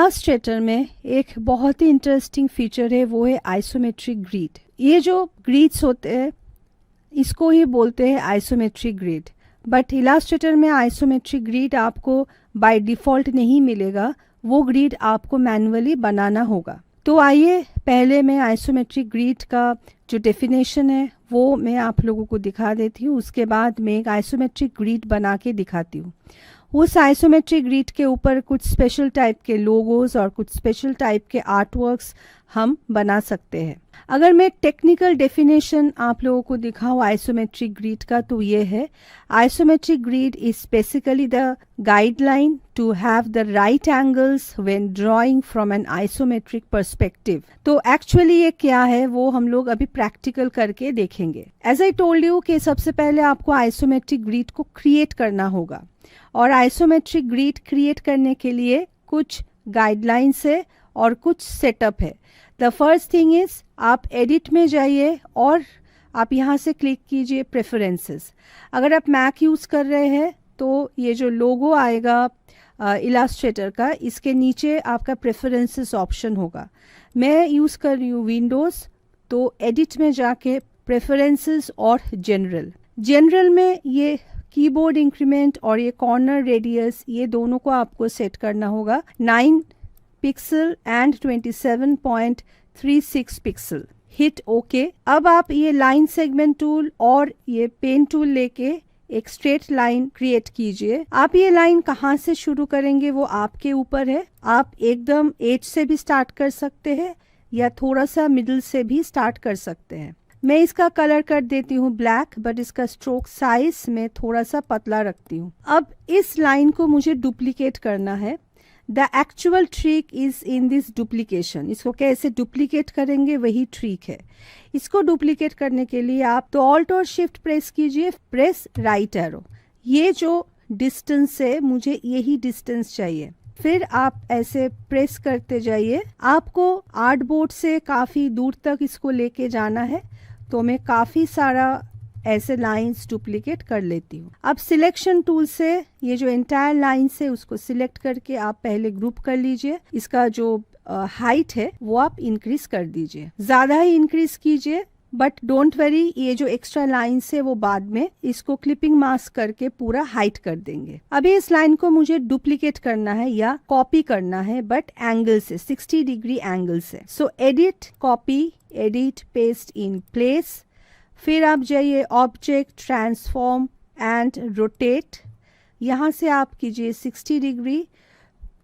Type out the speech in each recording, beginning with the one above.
Illustrator में एक बहुत ही इंटरेस्टिंग फीचर है, वो है आइसोमेट्रिक ग्रिड। ये जो ग्रिड्स होते हैं इसको ही बोलते हैं आइसोमेट्रिक ग्रिड। बट इलास्ट्रेटर में आइसोमेट्रिक ग्रिड आपको बाय डिफ़ॉल्ट नहीं मिलेगा, वो ग्रिड आपको मैन्युअली बनाना होगा। तो आइए पहले मैं आइसोमेट्रिक ग्रिड का जो डेफिनेशन है वो मैं आप लोगों को दिखा देती हूँ, उसके बाद मैं एक आइसोमेट्रिक ग्रिड बना के दिखाती हूँ। उस आइसोमेट्रिक ग्रिड के ऊपर कुछ स्पेशल टाइप के लोगोस और कुछ स्पेशल टाइप के आर्टवर्क्स हम बना सकते हैं। अगर मैं टेक्निकल डेफिनेशन आप लोगों को दिखाऊं आइसोमेट्रिक ग्रिड का, तो ये है isometric grid is basically the guideline to have the right angles when drawing from an isometric perspective. तो एक्चुअली ये क्या है वो हम लोग अभी प्रैक्टिकल करके देखेंगे। एज आई टोल्ड यू कि सबसे पहले आपको आइसोमेट्रिक ग्रिड को क्रिएट करना होगा, और आइसोमेट्रिक ग्रिड क्रिएट करने के लिए कुछ गाइडलाइंस है और कुछ सेटअप है। द फर्स्ट थिंग इज आप एडिट में जाइए और आप यहाँ से क्लिक कीजिए प्रेफरेंसेस। अगर आप मैक यूज़ कर रहे हैं तो ये जो लोगो आएगा इलास्ट्रेटर का, इसके नीचे आपका प्रेफरेंसेस ऑप्शन होगा। मैं यूज़ कर रही हूँ विंडोज़, तो एडिट में जाके प्रेफरेंसेस और जनरल में ये कीबोर्ड इंक्रीमेंट और ये कॉर्नर रेडियस, ये दोनों को आपको सेट करना होगा 9 pixel and 27.36 pixel. Hit okay. अब आप ये लाइन सेगमेंट टूल और ये पेन टूल लेके एक स्ट्रेट लाइन क्रिएट कीजिए। आप ये लाइन कहाँ से शुरू करेंगे वो आपके ऊपर है। आप एकदम एज से भी स्टार्ट कर सकते हैं या थोड़ा सा मिडिल से भी स्टार्ट कर सकते हैं। मैं इसका कलर कर देती हूँ ब्लैक, बट इसका स्ट्रोक साइज में थोड़ा सा पतला रखती हूँ। अब इस लाइन को मुझे डुप्लीकेट करना है। The actual trick is in this duplication. इसको कैसे डुप्लीकेट करेंगे वही ट्रिक है। इसको डुप्लीकेट करने के लिए आप तो ऑल्ट और शिफ्ट प्रेस कीजिए, प्रेस राइट एरो। ये जो डिस्टेंस है मुझे यही डिस्टेंस चाहिए। फिर आप ऐसे प्रेस करते जाइए। आपको आर्टबोर्ड से काफ़ी दूर तक इसको लेके जाना है, तो मैं काफ़ी सारा ऐसे लाइंस डुप्लीकेट कर लेती हूँ। अब सिलेक्शन टूल से ये जो एंटायर लाइंस है उसको सिलेक्ट करके आप पहले ग्रुप कर लीजिए। इसका जो हाइट है वो आप इंक्रीज कर दीजिए, ज़्यादा ही इंक्रीज कीजिए, बट डोंट वरी, ये जो एक्स्ट्रा लाइंस है वो बाद में इसको क्लिपिंग मास्क करके पूरा हाइट कर देंगे। अभी इस लाइन को मुझे डुप्लीकेट करना है या कॉपी करना है, बट एंगल से 60 डिग्री एंगल से। So edit, copy, edit, paste in place. फिर आप जाइए ऑब्जेक्ट, ट्रांसफॉर्म एंड रोटेट। यहाँ से आप कीजिए 60 डिग्री।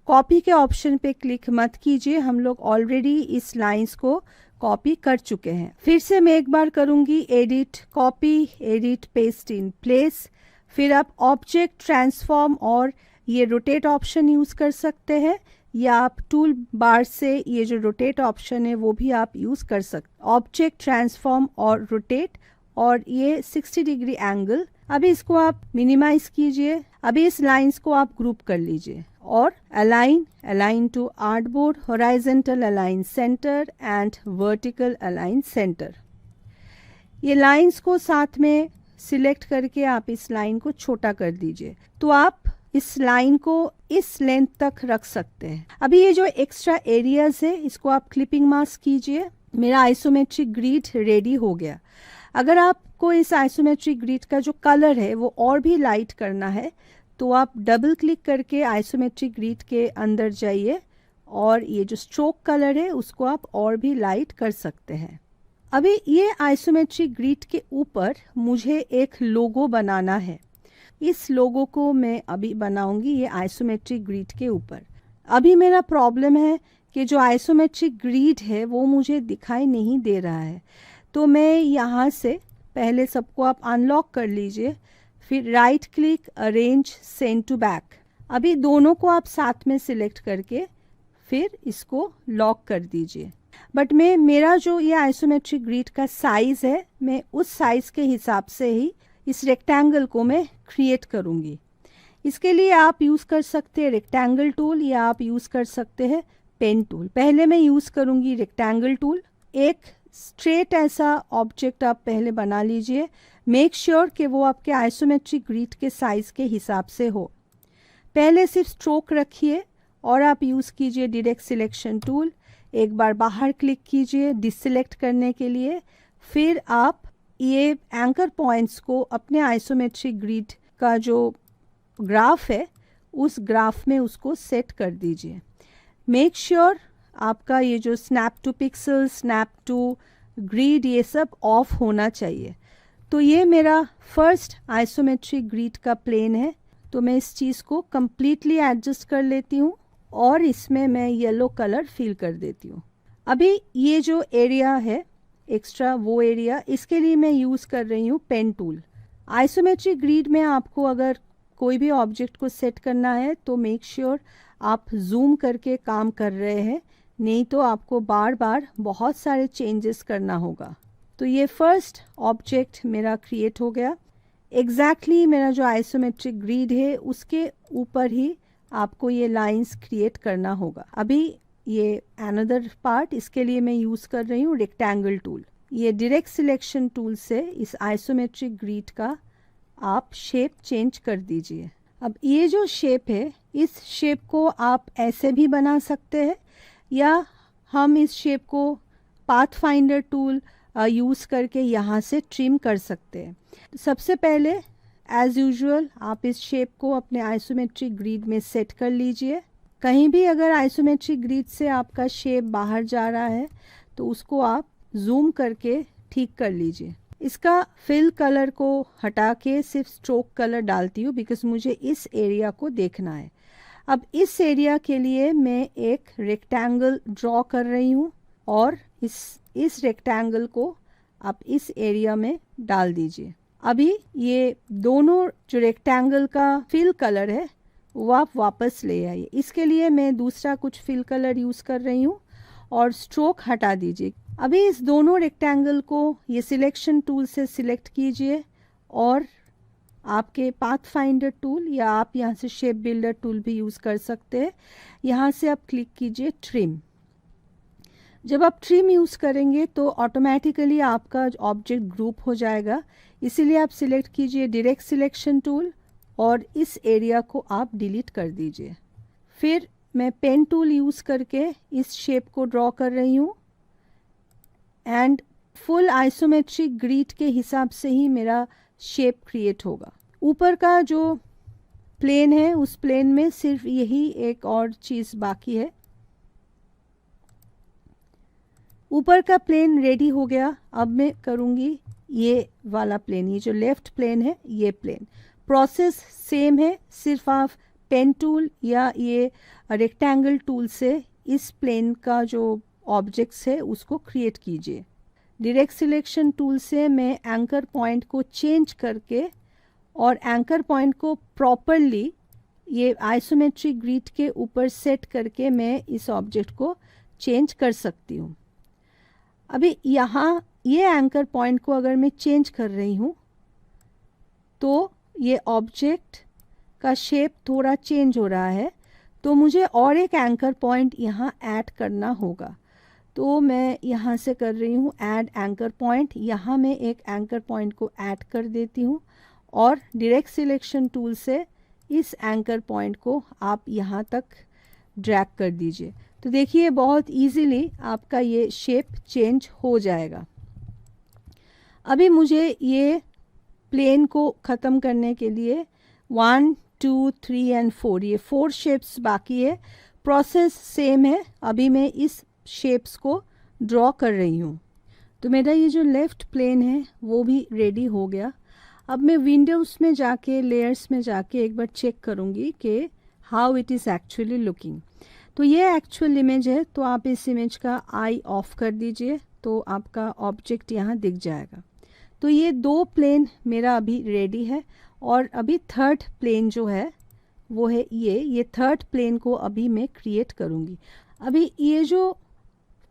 कॉपी के ऑप्शन पे क्लिक मत कीजिए, हम लोग ऑलरेडी इस लाइंस को कॉपी कर चुके हैं। फिर से मैं एक बार करूंगी, edit, copy, edit, paste in place. फिर आप ऑब्जेक्ट, ट्रांसफॉर्म और ये रोटेट ऑप्शन यूज़ कर सकते हैं, या आप टूल बार से ये जो रोटेट ऑप्शन है वो भी आप यूज़ कर सकते। ऑब्जेक्ट, ट्रांसफॉर्म और रोटेट, और ये 60 डिग्री एंगल। अभी इसको आप मिनिमाइज कीजिए। अभी इस लाइंस को आप ग्रुप कर लीजिए और align to artboard, horizontal align center and vertical align center. ये लाइंस को साथ में सिलेक्ट करके आप इस लाइन को छोटा कर दीजिए, तो आप इस लाइन को इस लेंथ तक रख सकते हैं। अभी ये जो एक्स्ट्रा एरियाज है इसको आप क्लिपिंग मास्क कीजिए। मेरा आइसोमेट्रिक ग्रिड रेडी हो गया। अगर आपको इस आइसोमेट्रिक ग्रिड का जो कलर है वो और भी लाइट करना है, तो आप डबल क्लिक करके आइसोमेट्रिक ग्रिड के अंदर जाइए और ये जो स्ट्रोक कलर है उसको आप और भी लाइट कर सकते हैं। अभी ये आइसोमेट्रिक ग्रिड के ऊपर मुझे एक लोगो बनाना है। इस लोगो को मैं अभी बनाऊंगी ये आइसोमेट्रिक ग्रिड के ऊपर। अभी मेरा प्रॉब्लम है कि जो आइसोमेट्रिक ग्रिड है वो मुझे दिखाई नहीं दे रहा है, तो मैं यहाँ से पहले सबको आप अनलॉक कर लीजिए, फिर right click, arrange, send to back. अभी दोनों को आप साथ में सिलेक्ट करके फिर इसको लॉक कर दीजिए। बट मेरा जो ये आइसोमेट्रिक ग्रिड का साइज़ है, मैं उस साइज़ के हिसाब से ही इस रेक्टेंगल को मैं क्रिएट करूँगी। इसके लिए आप यूज़ कर सकते हैं रेक्टेंगल टूल, या आप यूज़ कर सकते हैं पेन टूल। पहले मैं यूज़ करूँगी रेक्टेंगल टूल। एक स्ट्रेट ऐसा ऑब्जेक्ट आप पहले बना लीजिए। मेक श्योर कि वो आपके आइसोमेट्रिक ग्रिड के साइज़ के हिसाब से हो। पहले सिर्फ स्ट्रोक रखिए और आप यूज़ कीजिए डायरेक्ट सिलेक्शन टूल। एक बार बाहर क्लिक कीजिए डिससेलेक्ट करने के लिए, फिर आप ये एंकर पॉइंट्स को अपने आइसोमेट्रिक ग्रिड का जो ग्राफ है उस ग्राफ में उसको सेट कर दीजिए। मेक श्योर आपका ये जो snap to pixel, snap to grid, ये सब ऑफ होना चाहिए। तो ये मेरा फर्स्ट आइसोमेट्रिक ग्रिड का प्लेन है। तो मैं इस चीज़ को कम्प्लीटली एडजस्ट कर लेती हूँ और इसमें मैं येलो कलर फिल कर देती हूँ। अभी ये जो एरिया है एक्स्ट्रा, वो एरिया, इसके लिए मैं यूज़ कर रही हूँ पेन टूल। आइसोमेट्रिक ग्रिड में आपको अगर कोई भी ऑब्जेक्ट को सेट करना है तो मेक श्योर आप जूम करके काम कर रहे हैं, नहीं तो आपको बार बार बहुत सारे चेंजेस करना होगा। तो ये फर्स्ट ऑब्जेक्ट मेरा क्रिएट हो गया। एग्जैक्टली मेरा जो आइसोमेट्रिक ग्रिड है उसके ऊपर ही आपको ये लाइंस क्रिएट करना होगा। अभी ये अनदर पार्ट, इसके लिए मैं यूज़ कर रही हूँ रेक्टेंगल टूल। ये डायरेक्ट सिलेक्शन टूल से इस आइसोमेट्रिक ग्रिड का आप शेप चेंज कर दीजिए। अब ये जो शेप है, इस शेप को आप ऐसे भी बना सकते हैं या हम इस शेप को पाथ फाइंडर टूल यूज़ करके यहाँ से ट्रिम कर सकते हैं। सबसे पहले एज़ यूजुअल आप इस शेप को अपने आइसोमेट्रिक ग्रिड में सेट कर लीजिए। कहीं भी अगर आइसोमेट्रिक ग्रिड से आपका शेप बाहर जा रहा है तो उसको आप जूम करके ठीक कर लीजिए। इसका फिल कलर को हटा के सिर्फ स्ट्रोक कलर डालती हूँ बिकॉज मुझे इस एरिया को देखना है। अब इस एरिया के लिए मैं एक रेक्टेंगल ड्रॉ कर रही हूँ और इस रेक्टेंगल को आप इस एरिया में डाल दीजिए। अभी ये दोनों जो रेक्टेंगल का फिल कलर है वो आप वापस ले आइए। इसके लिए मैं दूसरा कुछ फिल कलर यूज़ कर रही हूँ और स्ट्रोक हटा दीजिए। अभी इस दोनों रेक्टेंगल को ये सिलेक्शन टूल से सिलेक्ट कीजिए और आपके पाथ फाइंडर टूल या आप यहाँ से शेप बिल्डर टूल भी यूज़ कर सकते हैं। यहाँ से आप क्लिक कीजिए ट्रिम। जब आप ट्रिम यूज़ करेंगे तो ऑटोमेटिकली आपका ऑब्जेक्ट ग्रुप हो जाएगा, इसीलिए आप सिलेक्ट कीजिए डायरेक्ट सिलेक्शन टूल और इस एरिया को आप डिलीट कर दीजिए। फिर मैं पेन टूल यूज़ करके इस शेप को ड्रॉ कर रही हूँ एंड फुल आइसोमेट्रिक ग्रिड के हिसाब से ही मेरा शेप क्रिएट होगा। ऊपर का जो प्लेन है उस प्लेन में सिर्फ यही एक और चीज़ बाकी है। ऊपर का प्लेन रेडी हो गया। अब मैं करूँगी ये वाला प्लेन, ये जो लेफ्ट प्लेन है ये प्लेन। प्रोसेस सेम है, सिर्फ आप पेन टूल या ये रेक्टेंगल टूल से इस प्लेन का जो ऑब्जेक्ट्स है उसको क्रिएट कीजिए। डायरेक्ट सिलेक्शन टूल से मैं एंकर पॉइंट को चेंज करके और एंकर पॉइंट को प्रॉपरली ये आइसोमेट्रिक ग्रिड के ऊपर सेट करके मैं इस ऑब्जेक्ट को चेंज कर सकती हूँ। अभी यहाँ ये एंकर पॉइंट को अगर मैं चेंज कर रही हूँ तो ये ऑब्जेक्ट का शेप थोड़ा चेंज हो रहा है, तो मुझे और एक एंकर पॉइंट यहाँ ऐड करना होगा। तो मैं यहाँ से कर रही हूँ ऐड एंकर पॉइंट। यहाँ मैं एक एंकर पॉइंट को ऐड कर देती हूँ और डायरेक्ट सिलेक्शन टूल से इस एंकर पॉइंट को आप यहाँ तक ड्रैग कर दीजिए। तो देखिए बहुत इजीली आपका ये शेप चेंज हो जाएगा। अभी मुझे ये प्लेन को ख़त्म करने के लिए 1, 2, 3 एंड 4 ये 4 शेप्स बाकी है। प्रोसेस सेम है। अभी मैं इस शेप्स को ड्रॉ कर रही हूँ। तो मेरा ये जो लेफ़्ट प्लेन है वो भी रेडी हो गया। अब मैं विंडोज़ में जाके लेयर्स में जाके एक बार चेक करूँगी कि how it is actually looking. तो ये एक्चुअल इमेज है, तो आप इस इमेज का आई ऑफ कर दीजिए तो आपका ऑब्जेक्ट यहाँ दिख जाएगा। तो ये 2 प्लेन मेरा अभी रेडी है और अभी थर्ड प्लेन जो है वो है ये थर्ड प्लेन को अभी मैं क्रिएट करूँगी। अभी ये जो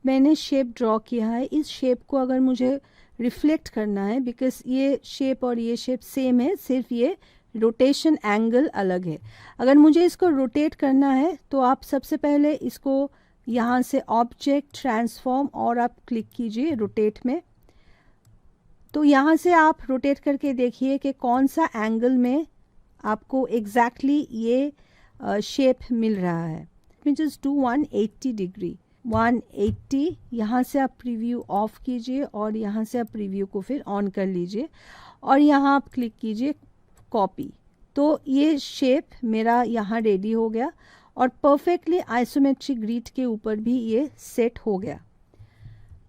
मैंने शेप ड्रॉ किया है, इस शेप को अगर मुझे रिफ्लेक्ट करना है, बिकॉज ये शेप और ये शेप सेम है, सिर्फ ये रोटेशन एंगल अलग है। अगर मुझे इसको रोटेट करना है तो आप सबसे पहले इसको यहाँ से ऑब्जेक्ट ट्रांसफॉर्म और आप क्लिक कीजिए रोटेट में। तो यहाँ से आप रोटेट करके देखिए कि कौन सा एंगल में आपको एग्जैक्टली ये शेप मिल रहा है। मी जस्ट डू 180 डिग्री, 180। यहाँ से आप प्रीव्यू ऑफ कीजिए और यहाँ से आप प्रीव्यू को फिर ऑन कर लीजिए और यहाँ आप क्लिक कीजिए कॉपी। तो ये शेप मेरा यहाँ रेडी हो गया और परफेक्टली आइसोमेट्रिक ग्रिड के ऊपर भी ये सेट हो गया।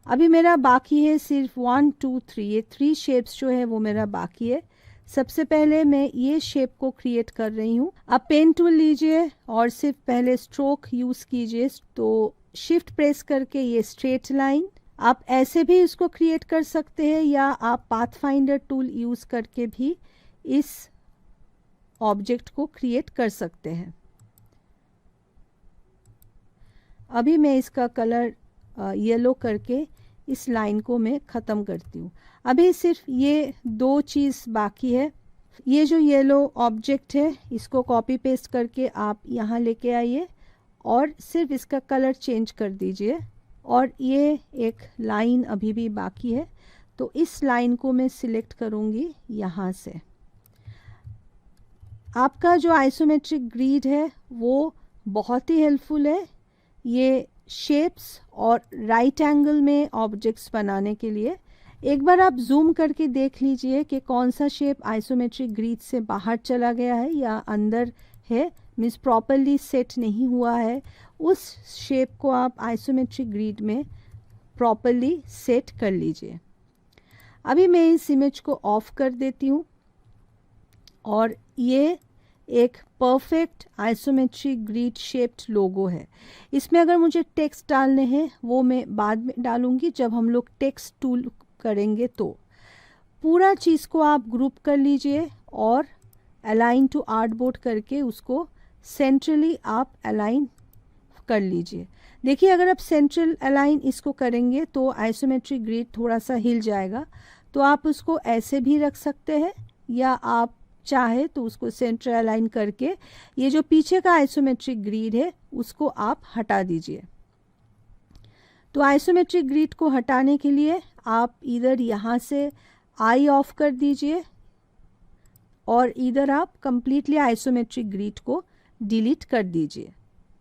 अभी मेरा बाकी है सिर्फ 1 2 3, ये 3 शेप्स जो है वो मेरा बाकी है। सबसे पहले मैं ये शेप को क्रिएट कर रही हूँ। आप पेन टूल लीजिए और सिर्फ पहले स्ट्रोक यूज़ कीजिए। तो शिफ्ट प्रेस करके ये स्ट्रेट लाइन, आप ऐसे भी इसको क्रिएट कर सकते हैं या आप पाथफाइंडर टूल यूज़ करके भी इस ऑब्जेक्ट को क्रिएट कर सकते हैं। अभी मैं इसका कलर येलो करके इस लाइन को मैं ख़त्म करती हूँ। अभी सिर्फ ये 2 चीज़ बाकी है। ये जो येलो ऑब्जेक्ट है इसको कॉपी पेस्ट करके आप यहाँ लेके आइए और सिर्फ इसका कलर चेंज कर दीजिए। और ये एक लाइन अभी भी बाकी है, तो इस लाइन को मैं सिलेक्ट करूँगी यहाँ से। आपका जो आइसोमेट्रिक ग्रिड है वो बहुत ही हेल्पफुल है ये शेप्स और राइट एंगल में ऑब्जेक्ट्स बनाने के लिए। एक बार आप जूम करके देख लीजिए कि कौन सा शेप आइसोमेट्रिक ग्रिड से बाहर चला गया है या अंदर है, मीन्स प्रॉपरली सेट नहीं हुआ है। उस शेप को आप आइसोमेट्रिक ग्रिड में प्रॉपरली सेट कर लीजिए। अभी मैं इस इमेज को ऑफ कर देती हूँ और ये एक परफेक्ट आइसोमेट्रिक ग्रिड शेप्ड लोगो है। इसमें अगर मुझे टेक्स्ट डालने हैं वो मैं बाद में डालूंगी जब हम लोग टेक्स्ट टूल करेंगे। तो पूरा चीज़ को आप ग्रुप कर लीजिए और अलाइन टू आर्टबोर्ड करके उसको सेंट्रली आप अलाइन कर लीजिए। देखिए अगर आप सेंट्रल अलाइन इसको करेंगे तो आइसोमेट्रिक ग्रिड थोड़ा सा हिल जाएगा, तो आप उसको ऐसे भी रख सकते हैं या आप चाहे तो उसको सेंटर अलाइन करके ये जो पीछे का आइसोमेट्रिक ग्रिड है उसको आप हटा दीजिए। तो आइसोमेट्रिक ग्रिड को हटाने के लिए आप इधर यहाँ से आई ऑफ कर दीजिए और इधर आप कंप्लीटली आइसोमेट्रिक ग्रिड को डिलीट कर दीजिए।